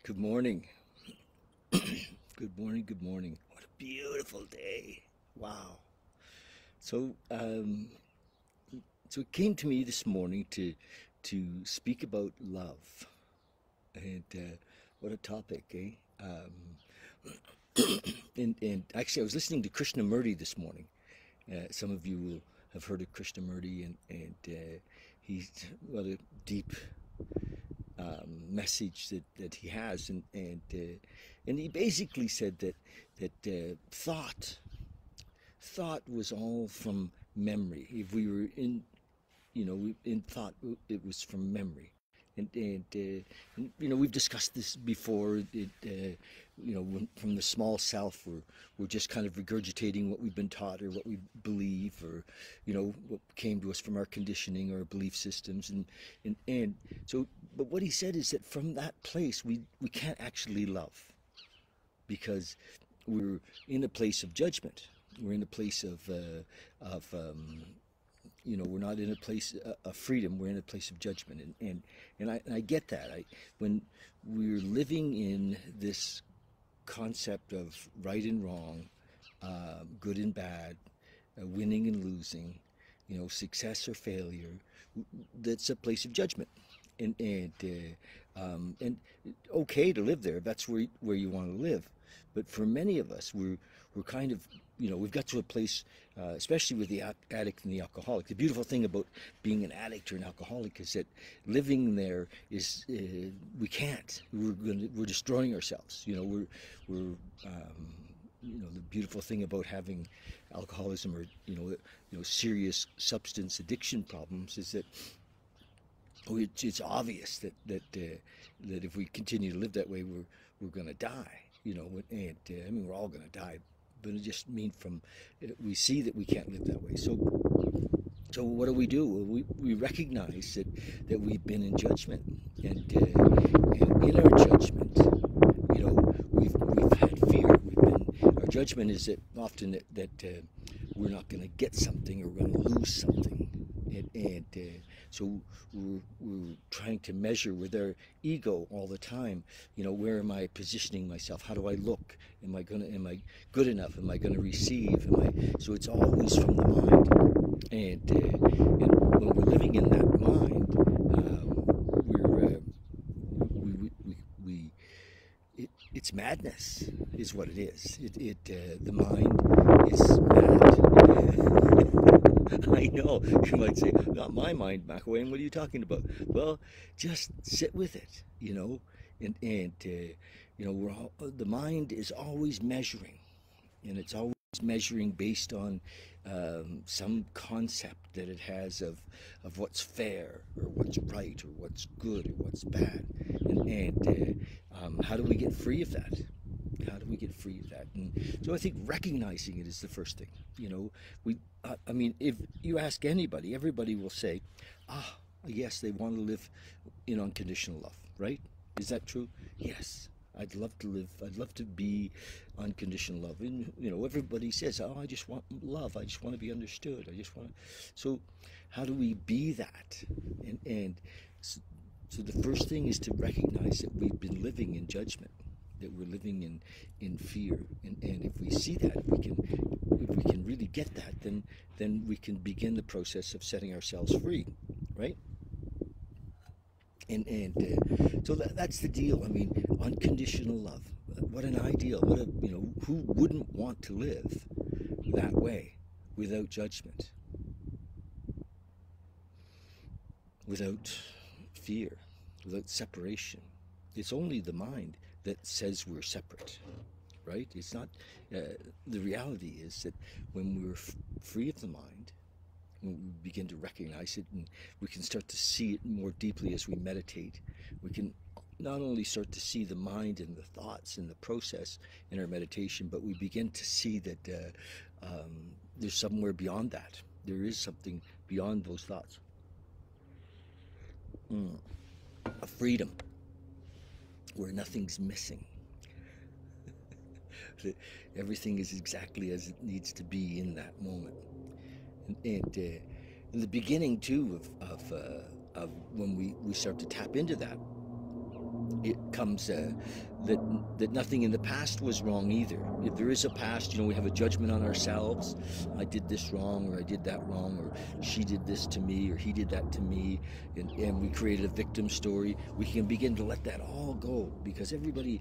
Good morning. Good morning. Good morning. What a beautiful day. Wow. So, um, so it came to me this morning to speak about love, and what a topic, eh? And actually, I was listening to Krishnamurti this morning. Some of you will have heard of Krishnamurti, and he's what a deep message that he has, and he basically said that thought was all from memory. If we were in thought, it was from memory. And we've discussed this before. From the small self, we're just kind of regurgitating what we've been taught or what we believe, or what came to us from our conditioning or our belief systems, and so. But what he said is that from that place, we can't actually love, because we're in a place of judgment. We're in a place of we're not in a place of freedom. We're in a place of judgment, and I get that. When we're living in this concept of right and wrong, good and bad, winning and losing, success or failure, that's a place of judgment, and okay to live there. That's where you want to live. But for many of us, we're kind of, we've got to a place, especially with the addict and the alcoholic. The beautiful thing about being an addict or an alcoholic is that living there is, we can't. We're destroying ourselves. The beautiful thing about having alcoholism or serious substance addiction problems is that it's obvious that if we continue to live that way, we're going to die. I mean, we're all going to die, but it just means we see that we can't live that way. So what do? Well, we recognize that we've been in judgment, and in our judgment, we've had fear. Our judgment is that often that we're not going to get something, or we're going to lose something, and so we're trying to measure with our ego all the time. Where am I positioning myself? How do I look? Am I good enough? Am I going to receive? So it's always from the mind, and when we're living in that mind, it's madness, is what it is. The mind is mad. I know. You might say, not my mind, McElwain. What are you talking about? Well, just sit with it, the mind is always measuring, and it's always measuring based on some concept that it has of what's fair, or what's right, or what's good, or what's bad, and how do we get free of that? How do we get free of that? And so I think recognizing it is the first thing. I mean, if you ask anybody, everybody will say, yes, they want to live in unconditional love, right? Is that true? Yes. I'd love to be unconditional love. And, everybody says, I just want love. I just want to be understood. So how do we be that? And so the first thing is to recognize that we've been living in judgment, that we're living in fear. And if we see that, if we can really get that, then we can begin the process of setting ourselves free, right? So that's the deal. I mean, unconditional love. What an ideal. Who wouldn't want to live that way, without judgment, without fear, without separation? It's only the mind that says we're separate, right? It's not. The reality is that when we're free of the mind, when we begin to recognize it, and we can start to see it more deeply as we meditate, we can not only start to see the mind and the thoughts and the process in our meditation, but we begin to see that there's somewhere beyond that. There is something beyond those thoughts. A freedom where nothing's missing. Everything is exactly as it needs to be in that moment. And in the beginning too of when we start to tap into that, it comes that nothing in the past was wrong either. If there is a past, we have a judgment on ourselves. I did this wrong, or I did that wrong, or she did this to me, or he did that to me, and we created a victim story. We can begin to let that all go, because everybody's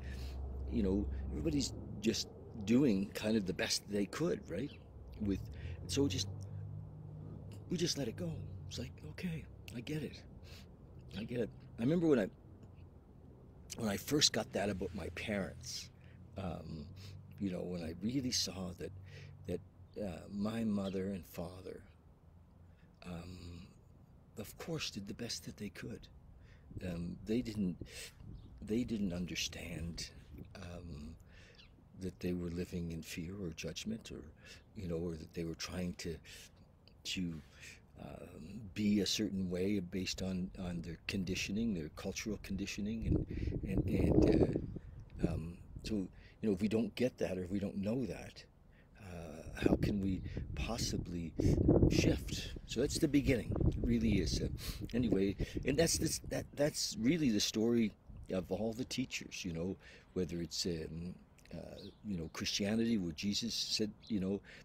just doing kind of the best they could, right? With so we just let it go. It's like, okay, I get it. I get it. I remember when I first got that about my parents, when I really saw that my mother and father, of course, did the best that they could. They didn't understand that they were living in fear or judgment, or that they were trying to be a certain way based on their conditioning, their cultural conditioning, and so if we don't get that, or if we don't know that, how can we possibly shift? So that's the beginning. It really is. Anyway, and that's really the story of all the teachers. Whether it's Christianity, where Jesus said,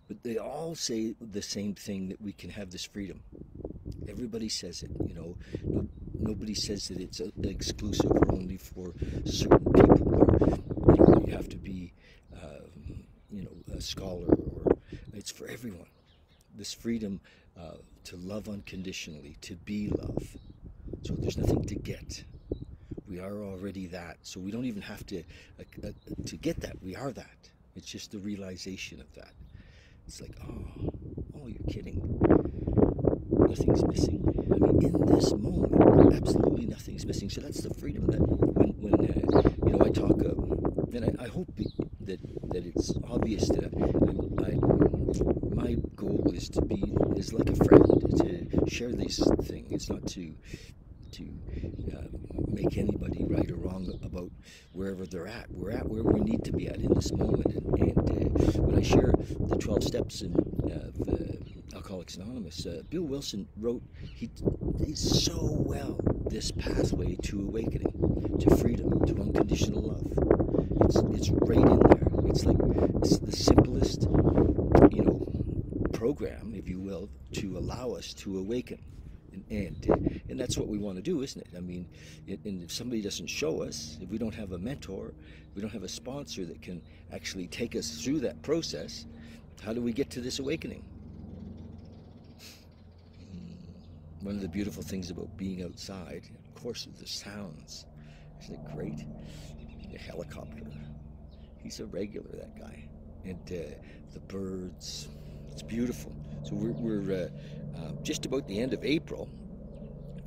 but they all say the same thing, that we can have this freedom. Everybody says it. Nobody says that it's exclusive or only for certain people, or you have to be a scholar, or it's for everyone. This freedom to love unconditionally, to be love. So there's nothing to get. We are already that. So we don't even have to get that. We are that. It's just the realization of that. It's like, oh, you're kidding. Nothing's missing. I mean, in this moment, absolutely nothing's missing. So that's the freedom that when I talk, and I hope that it's obvious that my goal is like a friend, to share this thing. It's not to make anybody right or wrong about wherever they're at. We're at where we need to be at in this moment. And when I share the 12 steps of Alcoholics Anonymous, Bill Wilson wrote so well this pathway to awakening, to freedom, to unconditional love. It's right in there. It's the simplest, program, if you will, to allow us to awaken. And that's what we want to do, isn't it? I mean, and if somebody doesn't show us, if we don't have a mentor, we don't have a sponsor that can actually take us through that process, how do we get to this awakening? One of the beautiful things about being outside, of course, are the sounds. Isn't it great? The helicopter. He's a regular, that guy. And the birds. It's beautiful. So we're just about the end of April,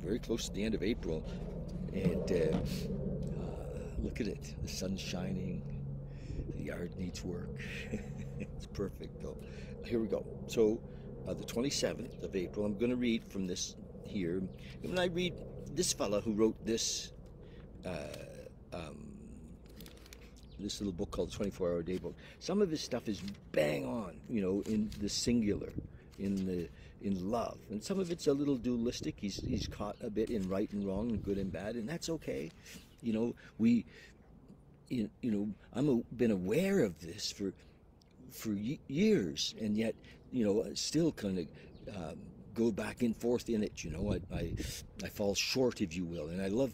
very close to the end of April, and look at it. The sun's shining. The yard needs work. It's perfect, though. Here we go. So the 27th of April, I'm going to read from this here. And when I read this fella who wrote this this little book called 24-Hour Day Book, some of his stuff is bang on, in the singular, in love, and some of it's a little dualistic. He's caught a bit in right and wrong, and good and bad, and that's okay. I'm been aware of this for years, and yet still kind of go back and forth in it. I fall short, if you will, and I love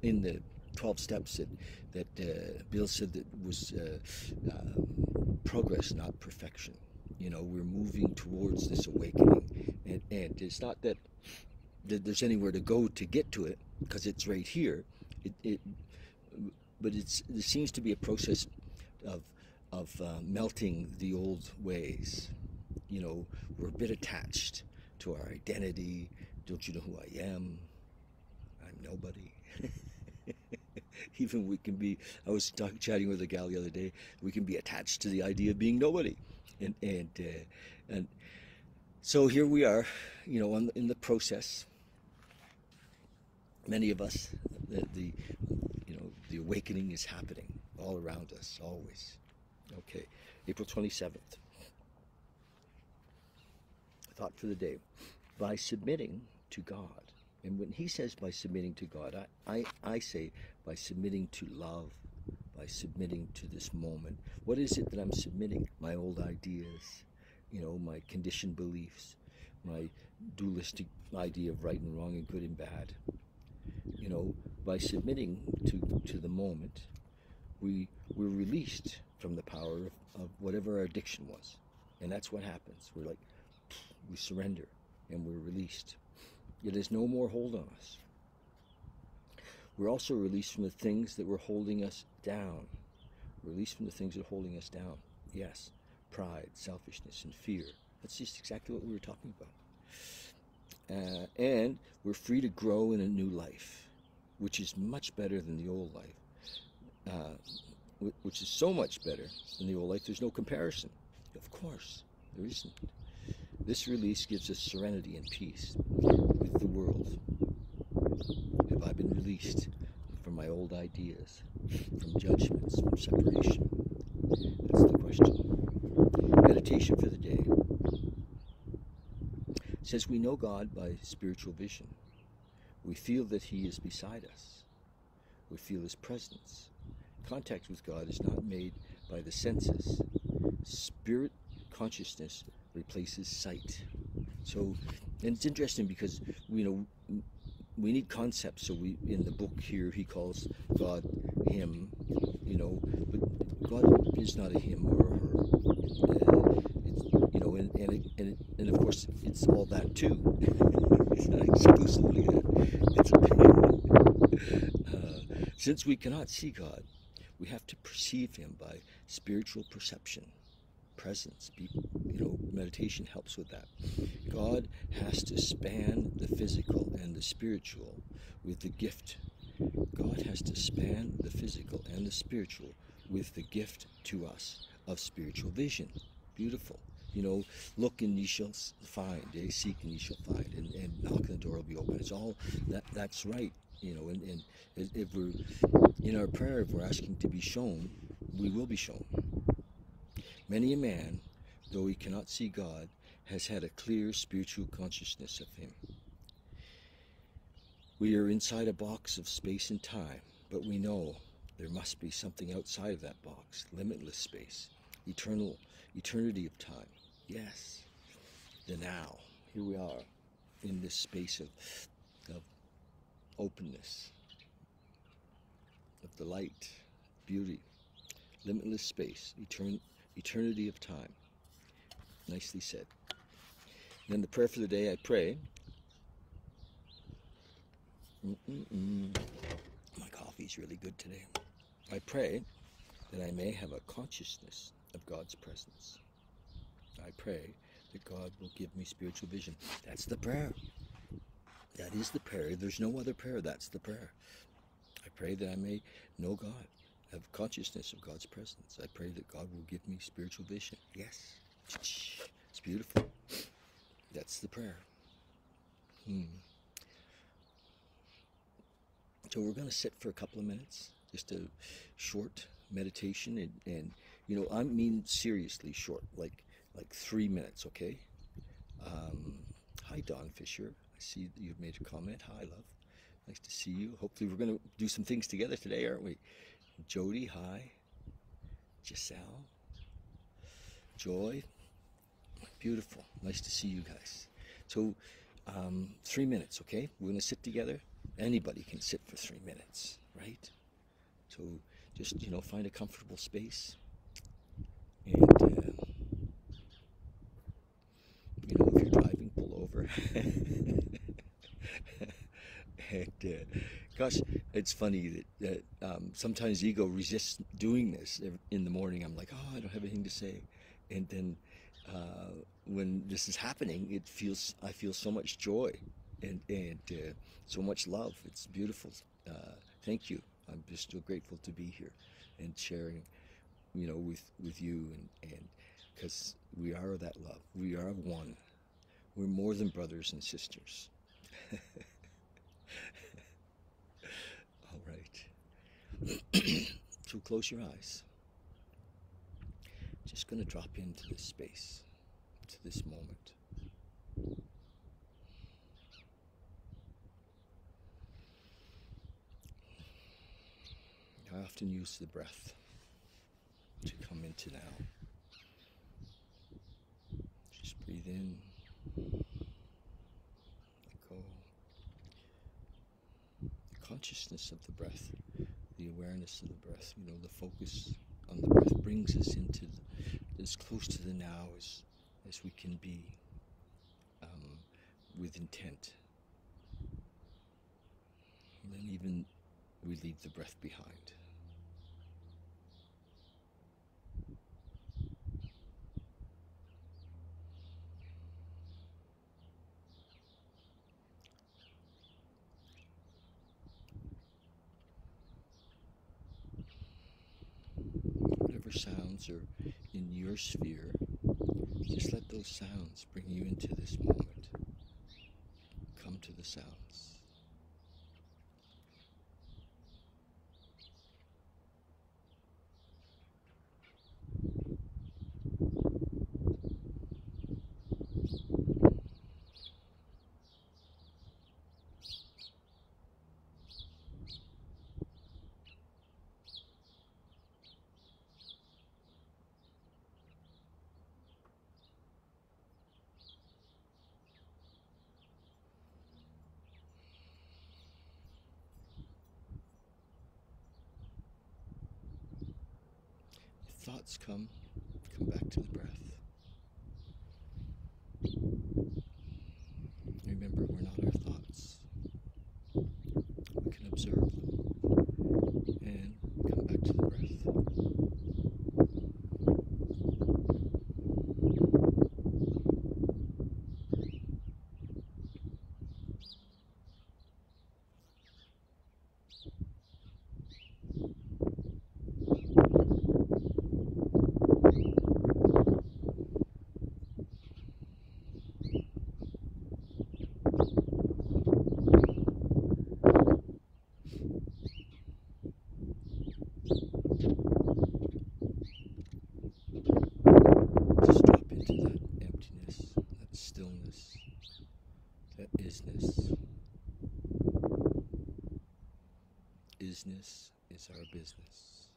in the 12 steps that Bill said that was progress, not perfection. We're moving towards this awakening, and it's not that there's anywhere to go to get to it, because it's right here. But it seems to be a process of melting the old ways. We're a bit attached to our identity. Don't you know who I am? I'm nobody. Even we can be, I was chatting with a gal the other day, we can be attached to the idea of being nobody. And so here we are, in the process. Many of us, the awakening is happening all around us, always. Okay, April 27th. Thought for the day. By submitting to God, And when he says by submitting to God, I say by submitting to love, by submitting to this moment. What is it that I'm submitting? My old ideas, my conditioned beliefs, my dualistic idea of right and wrong and good and bad. By submitting to the moment, we're released from the power of whatever our addiction was. And that's what happens. We surrender and we're released. It has no more hold on us. We're also released from the things that were holding us down. Released from the things that are holding us down. Yes, pride, selfishness, and fear. That's just exactly what we were talking about. And we're free to grow in a new life, which is much better than the old life. Which is so much better than the old life, there's no comparison. Of course, there isn't. This release gives us serenity and peace with the world. Have I been released from my old ideas, from judgments, from separation? That's the question. Meditation for the day. It says we know God by spiritual vision. We feel that He is beside us. We feel His presence. Contact with God is not made by the senses. Spirit consciousness replaces sight. So, and it's interesting because we need concepts. So in the book here, he calls God Him, but God is not a him or a her. And of course it's all that too. It's not exclusively that. Since we cannot see God, we have to perceive Him by spiritual perception, presence. Meditation helps with that. God has to span the physical and the spiritual with the gift. God has to span the physical and the spiritual with the gift to us of spiritual vision. Beautiful. Look and ye shall find. Seek and ye shall find. And knock and the door will be open. It's all that's right. And if we're in our prayer, if we're asking to be shown, we will be shown. Many a man, though he cannot see God, has had a clear spiritual consciousness of Him. We are inside a box of space and time, but we know there must be something outside of that box, limitless space, eternity of time. Yes, the now. Here we are in this space of openness, of the light, beauty, limitless space, eternity of time. Nicely said. Then the prayer for the day, I pray. My coffee's really good today. I pray that I may have a consciousness of God's presence. I pray that God will give me spiritual vision. That's the prayer. That is the prayer. There's no other prayer. That's the prayer. I pray that I may know God, have consciousness of God's presence. I pray that God will give me spiritual vision. Yes. It's beautiful. That's the prayer. So we're going to sit for a couple of minutes, just a short meditation, and I mean seriously short, like 3 minutes, okay? Hi, Don Fisher. I see that you've made a comment. Hi, love. Nice to see you. Hopefully we're going to do some things together today, aren't we? Jody, hi. Giselle. Joy. Beautiful. Nice to see you guys. So 3 minutes, okay? We're going to sit together. Anybody can sit for 3 minutes, right? So just, find a comfortable space. And, if you're driving, pull over. And, gosh, it's funny that sometimes ego resists doing this. In the morning, I'm like, oh, I don't have anything to say. And then when this is happening, I feel so much joy and so much love. It's beautiful. Thank you. I'm just so grateful to be here and sharing, with you, and because we are that love. We are one. We're more than brothers and sisters. All right. So close your eyes. Just going to drop into this space, to this moment. I often use the breath to come into now. Just breathe in, let go. The consciousness of the breath, the awareness of the breath, the focus on the breath brings us into as close to the now as we can be, with intent. And then even we leave the breath behind. Whatever sounds are in your sphere, just let those sounds bring you into this moment. Come to the sounds. If thoughts come back to the breath. Remember, we're not our thoughts. We can observe them and come back to the breath. Just drop into that emptiness, that stillness, that isness. Isness is our business.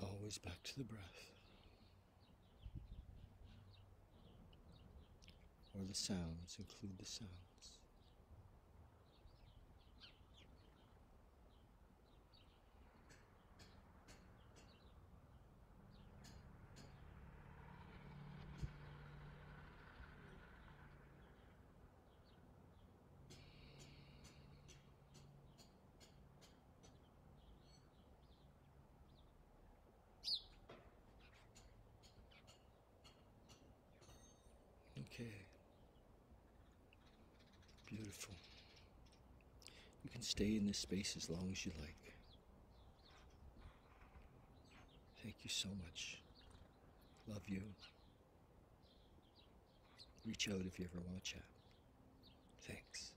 Always back to the breath. Or the sounds, include the sounds. Okay. Beautiful. You can stay in this space as long as you like. Thank you so much. Love you. Reach out if you ever want to chat. Thanks.